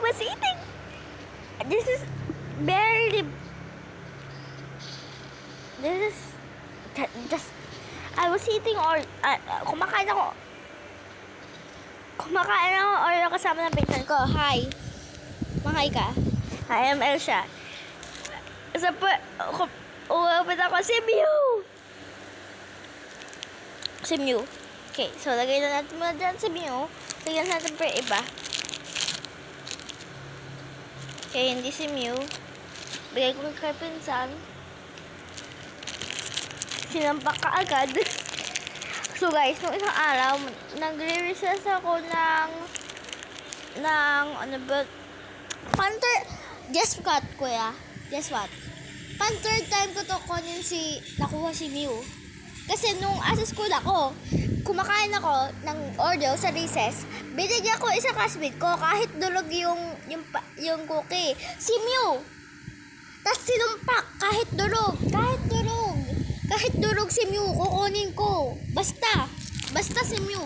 was eating. This is barely. This is just. I was eating or kumakain ako Oreo kasama ng pinsan ko. Hi. Mahay ka. I am Elsa. Sa umapit ako si Mew. Okay, so lagay na natin muna dyan si Mew. Lagyan natin per iba. Okay, hindi si Mew. Bigay ko kay pinsan. Sinampak ka agad. So guys, nung isang araw, nagre-recess ako ng ano ba? Guess what, kuya? Guess what? Third time ko to nakuha si Mew. Kasi nung asa school ako, kumakain ako ng Oreo sa recess, binigyan ko isang classmate ko kahit durog yung cookie. Si Mew. Tapos sinumpak kahit durog si Mew, kukunin ko. Basta si Mew.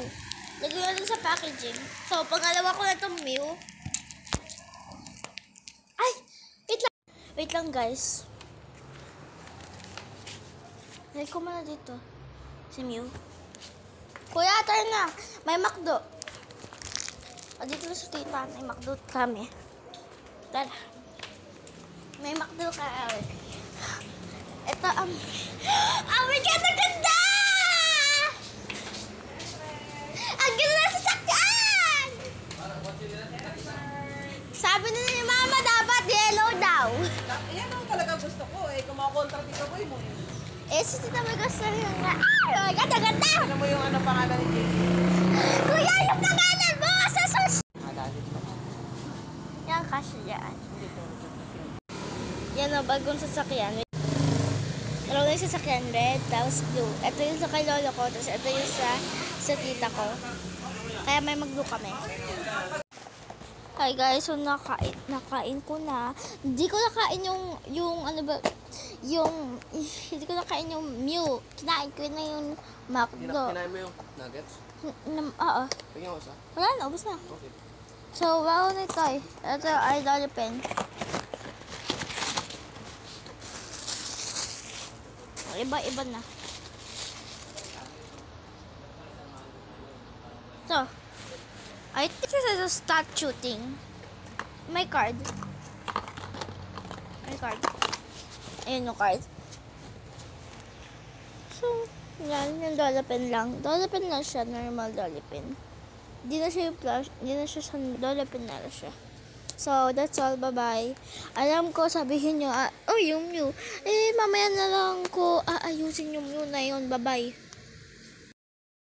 Lagyan natin sa packaging. So, pangalawa ko na itong Mew. Ay! Wait lang guys. Lagay ko muna dito. Si Mew. Kuya, turn na. May McDo. Dito na sa tita. May McDo kami. Tara. May McDo ka. Ito ang... Oh my God! Ang ganda! Ang ganda na sasakyan! Sabi na ni Mama, dapat yellow daw. Yan ang talaga gusto ko eh. Kumakontra dito ko mo yun. Si Tita may gusto rin nga. Oh my God! Ang ganda! Ano mo yung pangalan ni Jake? Kuya, yung pangalan mo! Sa yan, kasi yan. Yan ang bagong sasakyan. Dalawa na yung sasakyan, red, tapos blue. Ito yung sa kay lolo ko, tapos ito yung sa tita ko. Kaya may mag-blue kami. Hi guys, so nakain ko na. Hindi ko nakain yung ano ba, hindi ko nakain yung Mew. Kinain ko na yung McDo. Kinain mo yung nuggets? Oo. Tingnan ko sa? Wala na, ubos na. Okay. So, wow na ito eh. Ito ay dollar pen. Iba-iba na. So, I think this is a start shooting. My card. Ayun yung card. So, yan yung dollar pen lang. Dollar pen lang siya, normal dollar pen. Hindi na siya yung flash, hindi na siya sa dollar pen na siya. So, that's all. Bye-bye. Alam ko, sabihin nyo, yung Mew. Mamaya na lang ko aayusin yung Mew na yun. Bye-bye.